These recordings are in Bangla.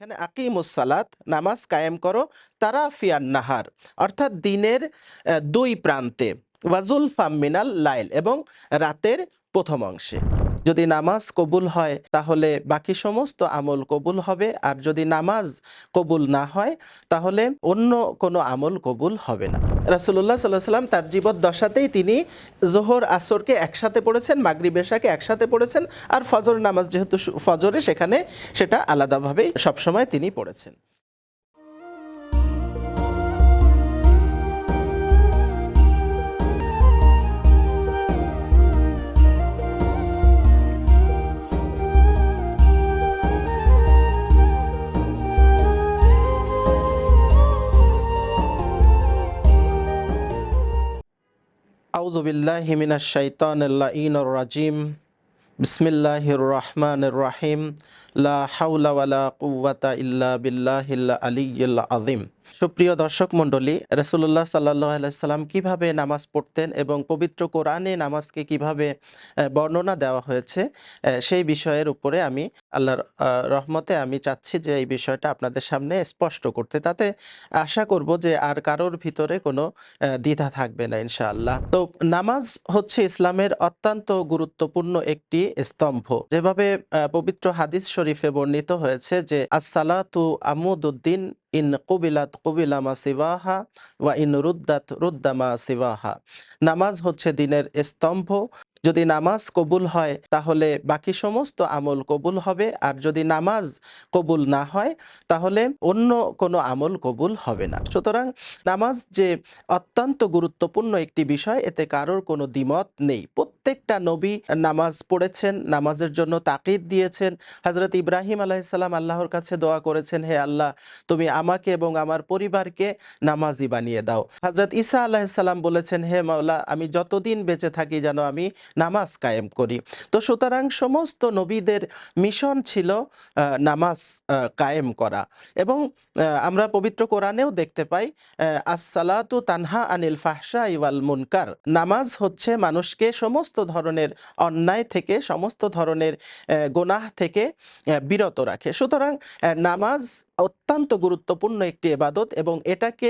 এখানে আকিমুস সালাত নামাজ কায়েম করো তারাফিয়ান নাহার অর্থাৎ দিনের দুই প্রান্তে ওয়াজুলফা মিনাল লাইল এবং রাতের প্রথম অংশে। যদি নামাজ কবুল হয় তাহলে বাকি সমস্ত আমল কবুল হবে, আর যদি নামাজ কবুল না হয় তাহলে অন্য কোনো আমল কবুল হবে না। রাসূলুল্লাহ সাল্লাল্লাহু আলাইহি ওয়াসাল্লাম তার জীবদ্দশাতেই তিনি জোহর আসরকে একসাথে পড়েছেন, মাগরিব এশাকে একসাথে পড়েছেন, আর ফজর নামাজ যেহেতু ফজরে সেখানে সেটা আলাদাভাবেই সবসময় তিনি পড়েছেন। আউযু বিল্লাহি মিনাশ শাইতানির লাঈনির রাজিম। বিসমিল্লাহির রহমানির রহিম। লা হাওলা ওয়ালা কুওয়াতা ইল্লা বিল্লাহিল আলিয়্যিল আযীম। সুপ্রিয় দর্শক মণ্ডলী, রাসূলুল্লাহ সাল্লাল্লাহু আলাইহি সাল্লাম কিভাবে নামাজ পড়তেন এবং পবিত্র কোরআনে নামাজকে কিভাবে বর্ণনা দেওয়া হয়েছে সেই বিষয়ের উপরে আমি আল্লাহর রহমতে আমি চাচ্ছি যে এই বিষয়টা আপনাদের সামনে স্পষ্ট করতে। তাতে আশা করব যে আর কারোর ভিতরে কোনো দ্বিধা থাকবে না ইনশাআল্লাহ। তো নামাজ হচ্ছে ইসলামের অত্যন্ত গুরুত্বপূর্ণ একটি স্তম্ভ। যেভাবে পবিত্র হাদিস শরীফে বর্ণিত হয়েছে যে আসসালাতু আমুদুদ্দিন ইন কুবিলাত কুবিলা মা সিওয়াহা ওয়া ইন রুদ্দাত রুদ্দা মা সিওয়াহা। নামাজ হচ্ছে দিনের স্তম্ভ। যদি নামাজ কবুল হয় তাহলে বাকি সমস্ত আমল কবুল হবে, আর যদি নামাজ কবুল না হয় তাহলে অন্য কোনো আমল কবুল হবে না। সুতরাং নামাজ যে অত্যন্ত গুরুত্বপূর্ণ একটি বিষয়, এতে কারোর কোনো দ্বিমত নেই। প্রত্যেকটা নবী নামাজ পড়েছেন, নামাজের জন্য তাকিদ দিয়েছেন। হযরত ইব্রাহিম আলাইহিস সালাম আল্লাহর কাছে দোয়া করেছেন, হে আল্লাহ, তুমি আমাকে এবং আমার পরিবারকে নামাজি বানিয়ে দাও। হযরত ঈসা আলাইহিস সালাম বলেছেন, হে মাওলা, আমি যতদিন বেঁচে থাকি যেন আমি নামাজ কায়েম করি। তো সুতরাং সমস্ত নবীদের মিশন ছিল নামাজ কায়েম করা। এবং আমরা পবিত্র কোরআনেও দেখতে পাই আসসালাতু তানহা আনিল ফাহশাই ওয়াল মুনকার। নামাজ হচ্ছে মানুষকে সমস্ত ধরনের অন্যায় থেকে, সমস্ত ধরনের গোনাহ থেকে বিরত রাখে। সুতরাং নামাজ অত্যন্ত গুরুত্বপূর্ণ একটি ইবাদত এবং এটাকে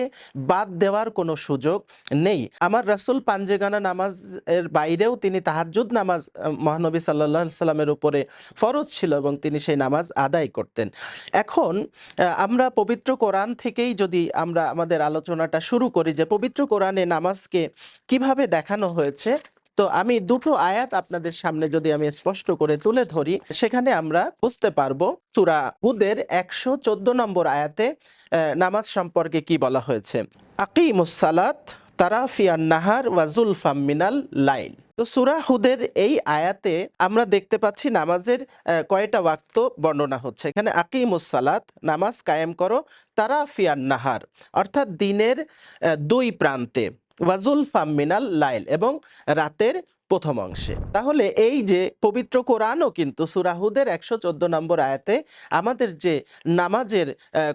বাদ দেওয়ার কোনো সুযোগ নেই। আমার রাসূল পাঞ্জেগানা নামাজ এর বাইরেও তিনি তাহাজ্জুদ নামাজ মহানবী সাল্লাল্লাহু আলাইহি সাল্লামের উপরে ফরজ ছিল এবং তিনি সেই নামাজ আদায় করতেন। এখন আমরা পবিত্র কোরআন থেকেই যদি আমরা আমাদের আলোচনাটা শুরু করি যে পবিত্র কোরআনে নামাজকে কিভাবে দেখানো হয়েছে, তো আমি দুটো আয়াত আপনাদের সামনে যদি আমি স্পষ্ট করে তুলে ধরি, সেখানে আমরা বুঝতে পারবো সূরা হুদের 114 নম্বর আয়াতে নামাজ সম্পর্কে কি বলা হয়েছে। আকিমুস সালাত তারাফিয়ান নাহার ওয়া যুলফাম মিনাল লাইল। তো সূরা হুদের এই আয়াতে আমরা দেখতে পাচ্ছি নামাজের কয়টা ওয়াক্ত বর্ণনা হচ্ছে। এখানে আকিমুস সালাত নামাজ কায়েম করো তারাফিয়ান নাহার অর্থাৎ দিনের দুই প্রান্তে, ওয়াজুলফাম মিনাল লাইল এবং রাতের প্রথম অংশে। তাহলে এই যে পবিত্র কোরআনও কিন্তু সূরা হুদের 114 নম্বর আয়াতে আমাদের যে নামাজের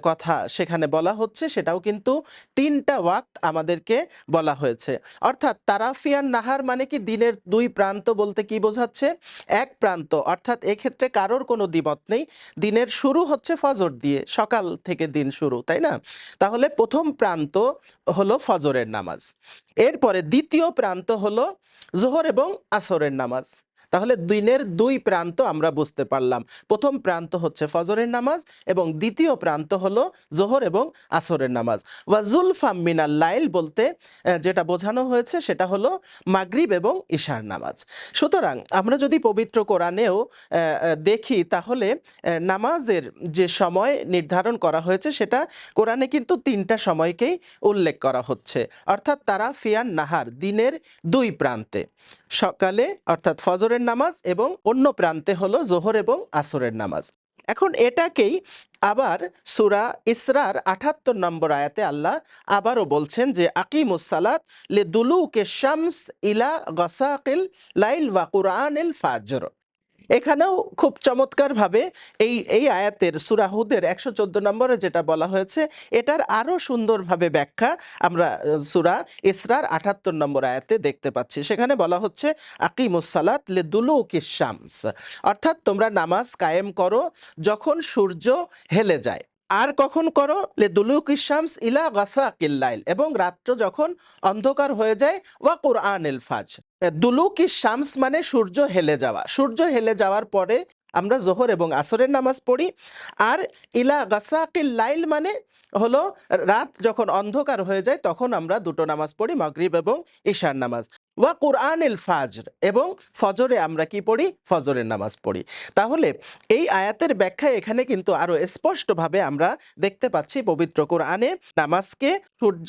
কথা সেখানে বলা হচ্ছে, সেটাও কিন্তু তিনটা ওয়াক্ত আমাদেরকে বলা হয়েছে। অর্থাৎ তারাফিয়ান নাহার মানে কি, দিনের দুই প্রান্ত বলতে কি বোঝাচ্ছে? এক প্রান্ত অর্থাৎ এক্ষেত্রে কারোর কোনো দ্বিমত নেই, দিনের শুরু হচ্ছে ফজর দিয়ে, সকাল থেকে দিন শুরু, তাই না? তাহলে প্রথম প্রান্ত হলো ফজরের নামাজ, এরপরে দ্বিতীয় প্রান্ত হলো জোহর এবং আসরের নামাজ। তাহলে দিনের দুই প্রান্ত আমরা বুঝতে পারলাম। প্রথম প্রান্ত হচ্ছে ফজরের নামাজ এবং দ্বিতীয় প্রান্ত হলো জোহর এবং আসরের নামাজ। ওয়াজুলফা মিনাল লাইল বলতে যেটা বোঝানো হয়েছে সেটা হলো মাগরিব এবং ইশার নামাজ। সুতরাং আমরা যদি পবিত্র কোরআনেও দেখি তাহলে নামাজের যে সময় নির্ধারণ করা হয়েছে সেটা কোরআনে কিন্তু তিনটা সময়কেই উল্লেখ করা হচ্ছে। অর্থাৎ তারাফিয়ান নাহার দিনের দুই প্রান্তে, সকালে অর্থাৎ ফজরের নামাজ এবং অন্য প্রান্তে হলো জোহর এবং আসরের নামাজ। এখন এটাকেই আবার সূরা ইসরার ৭৮ নম্বর আয়াতে আল্লাহ আবারও বলছেন যে আকিমুস সালাত লিদুলুকি শামস ইলা গাসাকিল লাইল ওয়া কুরআনিল ফাজর। এখানেও খুব চমৎকারভাবে এই এই আয়াতের সূরা হুদের ১১৪ নম্বরে যেটা বলা হয়েছে এটার আরো সুন্দরভাবে ব্যাখ্যা আমরা সূরা ইসরার ৭৮ নম্বর আয়াতে দেখতে পাচ্ছি। সেখানে বলা হচ্ছে আকিমুস সালাত লিদুলুকিশ শামস, অর্থাৎ তোমরা নামাজ কায়েম করো যখন সূর্য হেলে যায়। আর কখন করো? লিদুলুকিশ শামস ইলা গাসাকিল লাইল, এবং রাত্র যখন অন্ধকার হয়ে যায়, ওয়া কুরআনিল ফাজর। দুলুকি শামস মানে সূর্য হেলে যাওয়া। সূর্য হেলে যাওয়ার পরে আমরা জোহর এবং আসরের নামাজ পড়ি। আর ইলা গাসাকিল লাইল মানে হলো রাত যখন অন্ধকার হয়ে যায় তখন আমরা দুটো নামাজ পড়ি, মাগরিব এবং ঈশার নামাজ। ওয়া কুরআনিল ফাজর, এবং ফজরে আমরা কি পড়ি? ফজরের নামাজ পড়ি। তাহলে এই আয়াতের ব্যাখ্যায় এখানে কিন্তু আরো স্পষ্টভাবে আমরা দেখতে পাচ্ছি পবিত্র কোরআনে নামাজকে সূর্য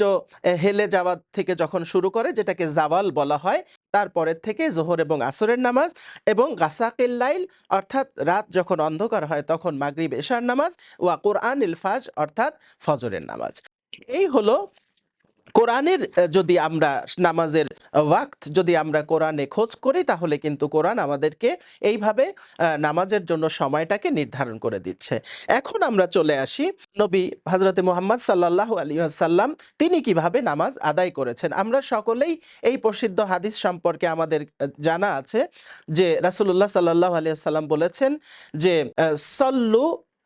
হেলে যাওয়া থেকে যখন শুরু করে, যেটাকে জাওয়াল বলা হয়, তারপরের থেকে জোহর এবং আসরের নামাজ, এবং গাসাকিল লাইল অর্থাৎ রাত যখন অন্ধকার হয় তখন মাগরিব এশার নামাজ, ওয়া কুরআনিল ফাজ অর্থাৎ ফজরের নামাজ। এই হলো কোরআনের যদি আমরা নামাজের ওয়াক্ত যদি আমরা কোরআনে খোঁজ করি তাহলে কিন্তু কোরআন আমাদেরকে এইভাবে নামাজের জন্য সময়টাকে নির্ধারণ করে দিচ্ছে। এখন আমরা চলে আসি নবী হযরতে মুহাম্মদ সাল্লাল্লাহু আলাইহি ওয়াসাল্লাম তিনি কিভাবে নামাজ আদায় করেছেন। আমরা সকলেই এই প্রসিদ্ধ হাদিস সম্পর্কে আমাদের জানা আছে যে রাসূলুল্লাহ সাল্লাল্লাহু আলাইহি ওয়াসাল্লাম বলেছেন যে সল্লু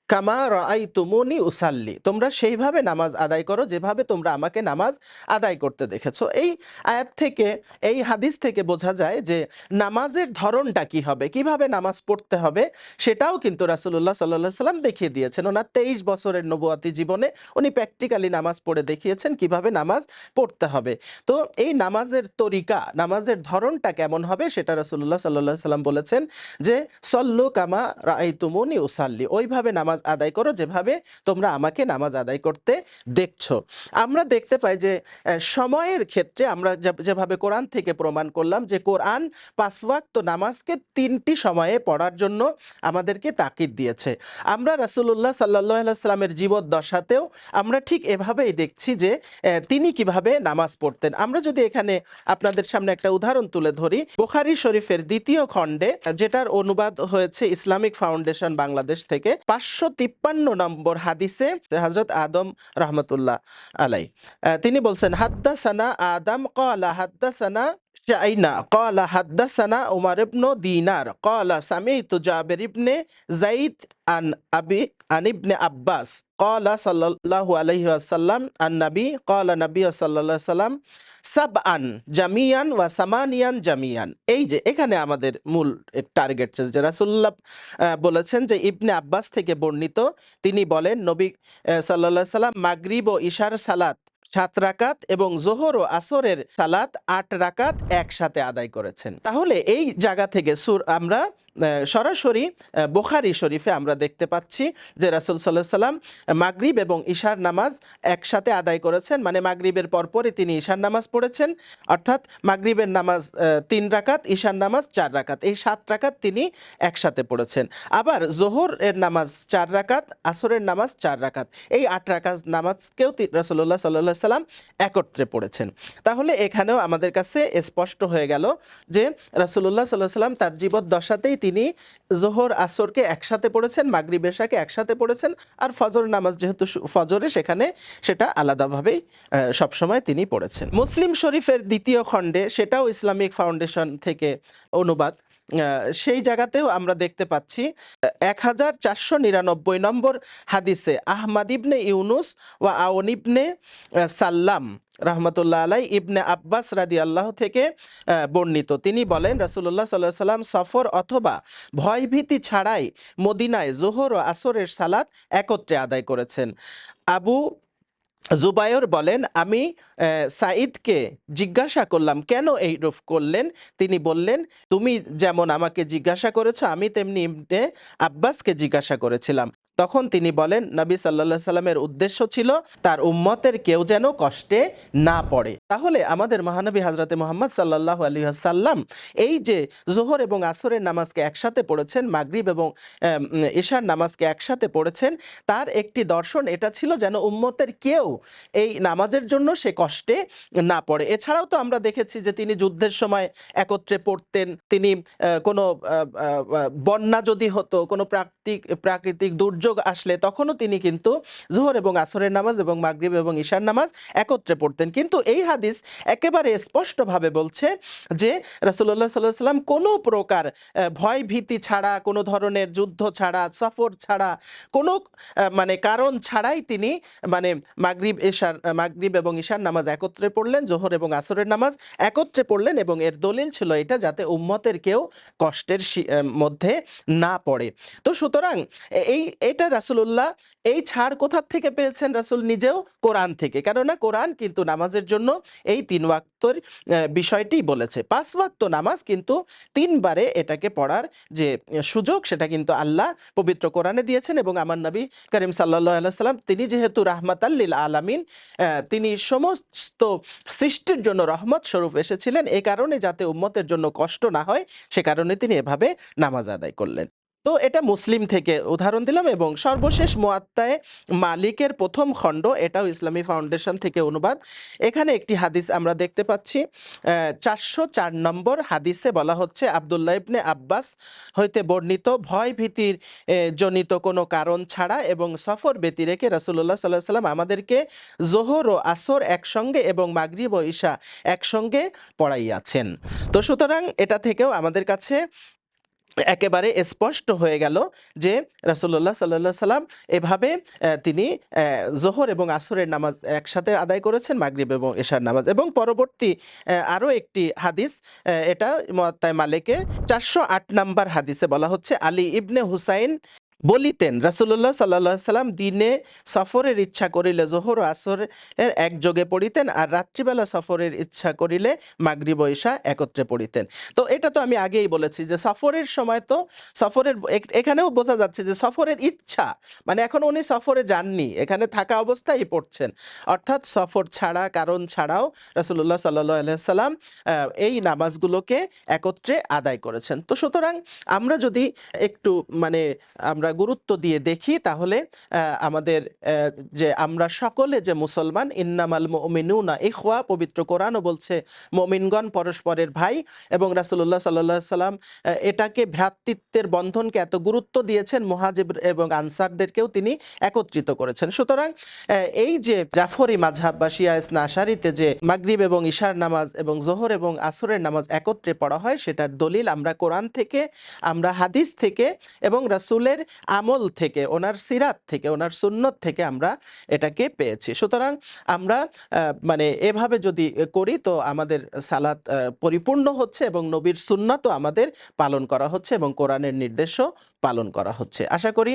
কামা রাআইতুমুনি উসাল্লি, তোমরা সেইভাবে নামাজ আদায় করো যেভাবে তোমরা আমাকে নামাজ আদায় করতে দেখেছো। এই আয়াত থেকে, এই হাদিস থেকে বোঝা যায় যে নামাজের ধরনটা কি হবে, কিভাবে নামাজ পড়তে হবে, সেটাও কিন্তু রাসূলুল্লাহ সাল্লাল্লাহু আলাইহি সাল্লাম দেখিয়ে দিয়েছেন। ওনার 23 বছরের নবুয়তি জীবনে উনি প্র্যাকটিক্যালি নামাজ পড়ে দেখিয়েছেন কিভাবে নামাজ পড়তে হবে। তো এই নামাজের তরিকা, নামাজের ধরনটা কেমন হবে সেটা রাসূলুল্লাহ সাল্লাল্লাহু আলাইহি সাল্লাম বলেছেন যে সল্লু কামা রাআইতুমুনি উসাল্লি, ওইভাবে নামাজ আদায় করো যেভাবে তোমরা আমাকে নামাজ আদায় করতে দেখছো। আমরা দেখতে পাই যে সময়ের ক্ষেত্রে আমরা যেভাবে কোরআন থেকে প্রমাণ করলাম যে কোরআন ৫ ওয়াক্ত নামাজকে ৩টি সময়ে পড়ার জন্য আমাদেরকে তাকিদ দিয়েছে। আমরা রাসূলুল্লাহ সাল্লাল্লাহু আলাইহি সাল্লামের জীবদ্দশাতেও আমরা ঠিক এভাবেই দেখছি যে তিনি কিভাবে নামাজ পড়তেন। আমরা যদি এখানে আপনাদের সামনে একটা উদাহরণ তুলে ধরি, বুখারী শরীফের ২য় খণ্ডে, যেটার অনুবাদ হয়েছে ইসলামিক ফাউন্ডেশন বাংলাদেশ থেকে, ৫৫৩ নম্বর হাদিসে হযরত আদম রাহমাতুল্লাহ আলাই তিনি বলছেন হাদ্দাসানা আদম ক্বালা হাদ্দাসানা শাইনা ক্বালা হাদ্দাসানা উমর ইবনে দিনার ক্বালা সামি'তু জাবির ইবনে যায়েদ আন ইবনে আব্বাস ক্বালা সাল্লাল্লাহু আলাইহি ওয়াসাল্লাম আন নবী ক্বালা নবী সাল্লাল্লাহু আলাইহি ওয়াসাল্লাম সাবআন জামিয়ান ওয়া সামানিয়ান জামিয়ান। এই যে এখানে আমাদের মূল টার্গেট যে রাসূলুল্লাহ বলেছেন যে ইবনে আব্বাস থেকে বর্ণিত, তিনি বলেন নবী সাল্লাল্লাহু আলাইহি সাল্লাম মাগরিব ও ইশার সালাত ৭ রাকাত এবং যোহর ও আসরের সালাত ৮ রাকাত একসাথে আদায় করেছেন। তাহলে এই জায়গা থেকে আমরা সরাসরি বুখারী শরীফে আমরা দেখতে পাচ্ছি যে রাসূল সাল্লাল্লাহু আলাইহি সাল্লাম মাগরিব এবং ইশার নামাজ একসাথে আদায় করেছেন, মানে মাগরিবের পরপরই তিনি ইশার নামাজ পড়েছেন, অর্থাৎ মাগরিবের নামাজ ৩ রাকাত, ইশার নামাজ ৪ রাকাত, এই ৭ রাকাত তিনি একসাথে পড়েছেন। আবার যোহর এর নামাজ ৪ রাকাত, আসরের নামাজ ৪ রাকাত, এই ৮ রাকাত নামাজকেও রাসূলুল্লাহ সাল্লাল্লাহু আলাইহি সাল্লাম একত্রে পড়েছেন। তাহলে এখানেও আমাদের কাছে স্পষ্ট হয়ে গেল যে রাসূলুল্লাহ সাল্লাল্লাহু আলাইহি সাল্লাম তার জীবদ্দশাতেই তিনি যোহর আসরকে একসাথে পড়েছেন, মাগরিব এশাকে একসাথে পড়েছেন, আর ফজর নামাজ যেহেতু ফজরে সেখানে সেটা আলাদাভাবেই সবসময় তিনি পড়েছেন। মুসলিম শরীফের ২য় খণ্ডে, সেটাও ইসলামিক ফাউন্ডেশন থেকে অনুবাদ, সেই জায়গাতেও আমরা দেখতে পাচ্ছি ১৪৯৯ নম্বর হাদিসে আহমাদ ইবনে ইউনুস ওয়া আউন ইবনে সাল্লাম রাহমাতুল্লাহ আলাই ইবনে আব্বাস রাদিয়াল্লাহু থেকে বর্ণিত, তিনি বলেন রাসূলুল্লাহ সাল্লাল্লাহু আলাইহি সাল্লাম সফর অথবা ভয়ভীতি ছাড়াই মদিনায় যোহর ও আসরের সালাত একত্রে আদায় করেছেন। আবু জুবায়র বলেন, আমি সাঈদকে জিজ্ঞাসা করলাম কেন এই রূপ করলেন? তিনি বললেন, তুমি যেমন আমাকে জিজ্ঞাসা করেছো আমি তেমনি ইবনে আব্বাসকে জিজ্ঞাসা করেছিলাম। তখন তিনি বলেন নবী সাল্লাল্লাহু আলাইহি সাল্লামের উদ্দেশ্য ছিল তার উম্মতের কেউ যেন কষ্টে না পড়ে। তাহলে আমাদের মহানবী হযরতে মুহাম্মদ সাল্লাল্লাহু আলাইহি ওয়াসাল্লাম এই যে যোহর এবং আসরের নামাজকে একসাথে পড়েছেন, মাগরিব এবং এশার নামাজকে একসাথে পড়েছেন, তার একটি দর্শন এটা ছিল যেন উম্মতের কেউ এই নামাজের জন্য সে কষ্টে না পড়ে। এছাড়াও তো আমরা দেখেছি যে তিনি যুদ্ধের সময় একত্রে পড়তেন। তিনি কোনো বন্যা যদি হতো, কোনো প্রাকৃতিক দুর্যোগ আসলে তখনও তিনি কিন্তু যোহর এবং আসরের নামাজ এবং মাগরিব এবং ঈশার নামাজ একত্রে পড়তেন। কিন্তু এই হাদিস একেবারে স্পষ্টভাবে বলছে যে রাসূলুল্লাহ সাল্লাল্লাহু আলাইহি ওয়াসাল্লাম কোনো প্রকার ভয় ভীতি ছাড়া, কোনো ধরনের যুদ্ধ ছাড়া, সফর ছাড়া, কোনো মানে কারণ ছাড়াই তিনি মানে মাগরিব এবং ঈশার নামাজ একত্রে পড়লেন, যোহর এবং আসরের নামাজ একত্রে পড়লেন, এবং এর দলিল ছিল এটা যাতে উম্মতের কেউ কষ্টের মধ্যে না পড়ে। তো সুতরাং এটা রাসূলুল্লাহ এই ছাড় কোথা থেকে পেয়েছেন? রাসূল নিজেও কোরআন থেকে। কেননা কোরআন কিন্তু নামাজের জন্য এই ৩ ওয়াক্তের বিষয়টি বলেছে। ৫ ওয়াক্ত নামাজ কিন্তু ৩ বারে এটাকে পড়ার যে সুযোগ সেটা কিন্তু আল্লাহ পবিত্র কোরআনে দিয়েছেন, এবং আমার নবী করিম সাল্লাল্লাহু আলাইহি ওয়াসাল্লাম তিনি যেহেতু রাহমাতাল লিল আলামিন, তিনি সমস্ত সৃষ্টির জন্য রহমত স্বরূপ এসেছিলেন, এই কারণে যাতে উম্মতের জন্য কষ্ট না হয় সে কারণে তিনি এভাবে নামাজ আদায় করলেন। তো এটা মুসলিম থেকে উদাহরণ দিলাম, এবং সর্বশেষ মুয়াত্তায়ে মালিকের প্রথম খণ্ড, এটাও ইসলামী ফাউন্ডেশন থেকে অনুবাদ। এখানে একটি হাদিস আমরা দেখতে পাচ্ছি, ৪০৪ নম্বর হাদিসে বলা হচ্ছে, আব্দুল্লাহ ইবনে আব্বাস হইতে বর্ণিত, ভয় ভীতির জনিত কোনো কারণ ছাড়া এবং সফর ব্যতি রেখে রাসূলুল্লাহ সাল্লাল্লাহু আলাইহি ওয়াসাল্লাম আমাদেরকে যোহর ও আসর একসঙ্গে এবং মাগরিব ও ঈশা একসঙ্গে পড়াইয়াছেন। তো সুতরাং এটা থেকেও আমাদের কাছে একেবারে স্পষ্ট হয়ে গেল যে রাসূলুল্লাহ সাল্লাল্লাহু আলাইহি সাল্লাম এভাবে তিনি যোহর এবং আসরের নামাজ একসাথে আদায় করেছেন, মাগরিব এবং এশার নামাজ। এবং পরবর্তী আরও একটি হাদিস, এটা মুয়াত্তায়ে মালিকের ৪০৮ নাম্বার হাদিসে বলা হচ্ছে, আলী ইবনে হুসাইন বলিতেন, রাসূলুল্লাহ সাল্লাল্লাহু আলাইহি সাল্লাম দিনে সফরের ইচ্ছা করিলে যোহর ও আসরের একযোগে পড়িতেন, আর রাত্রিবেলা সফরের ইচ্ছা করিলে মাগরিব ও ঈশা একত্রে পড়িতেন। তো এটা তো আমি আগেই বলেছি যে সফরের সময় তো এখানেও বোঝা যাচ্ছে যে সফরের ইচ্ছা, মানে এখন উনি সফরে যাননি, এখানে থাকা অবস্থায় পড়ছেন, অর্থাৎ সফর ছাড়া, কারণ ছাড়াও রাসূলুল্লাহ সাল্লাল্লাহু আলাইহি সাল্লাম এই নামাজগুলোকে একত্রে আদায় করেছেন। তো সুতরাং আমরা যদি একটু মানে আমরা গুরুত্ব দিয়ে দেখি, তাহলে আমাদের যে আমরা সকলে যে মুসলমান, ইন্নামাল মুমিনুনা ইখওয়া, পবিত্র কোরআনও বলছে মুমিনগণ পরস্পরের ভাই, এবং রাসূলুল্লাহ সাল্লাল্লাহু আলাইহি সাল্লাম এটাকে ভ্রাতৃত্বের বন্ধনকে এত গুরুত্ব দিয়েছেন, মুহাজির এবং আনসারদেরকেও তিনি একত্রিত করেছেন। সুতরাং এই যে জাফরি মাযহাব বা শিয়া ইসনা আশারিতে যে মাগরিব এবং ঈশার নামাজ এবং যোহর এবং আসরের নামাজ একত্রে পড়া হয়, সেটার দলিল আমরা কোরআন থেকে, আমরা হাদিস থেকে, এবং রাসূলের আমল থেকে, ওনার সিরাত থেকে, ওনার সুন্নত থেকে আমরা এটাকে পেয়েছি। সুতরাং আমরা মানে এভাবে যদি করি তো আমাদের সালাত পরিপূর্ণ হচ্ছে, এবং নবীর সুন্নতও আমাদের পালন করা হচ্ছে, এবং কোরআনের নির্দেশও পালন করা হচ্ছে। আশা করি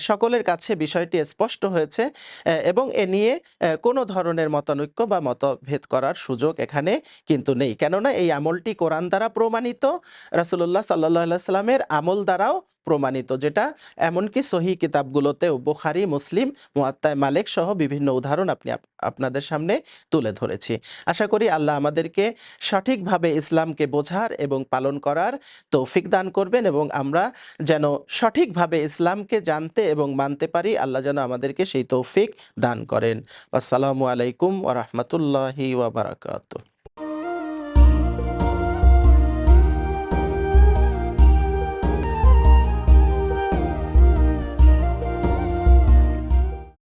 সকলের কাছে বিষয়টি স্পষ্ট হয়েছে, এবং এ নিয়ে কোনো ধরনের মতানৈক্য বা মতভেদ করার সুযোগ এখানে কিন্তু নেই। কেননা এই আমলটি কোরআন দ্বারা প্রমাণিত, রাসূলুল্লাহ সাল্লাল্লাহু আলাইহি সাল্লামের আমল দ্বারাও প্রমাণিত, যেটা এমনকি সহিহ কিতাবগুলোতেও, বুখারী, মুসলিম, মুয়াত্তায়ে মালিক সহ বিভিন্ন উদাহরণ আপনাদের সামনে তুলে ধরেছি। আশা করি আল্লাহ আমাদেরকে সঠিকভাবে ইসলামকে বোঝার এবং পালন করার তৌফিক দান করবেন, এবং আমরা যেন সঠিকভাবে ইসলামকে জানতে এবং মানতে পারি, আল্লাহ যেন আমাদেরকে সেই তৌফিক দান করেন। আসসালামু আলাইকুম ওয়া রাহমাতুল্লাহি ওয়া বারাকাতুহু।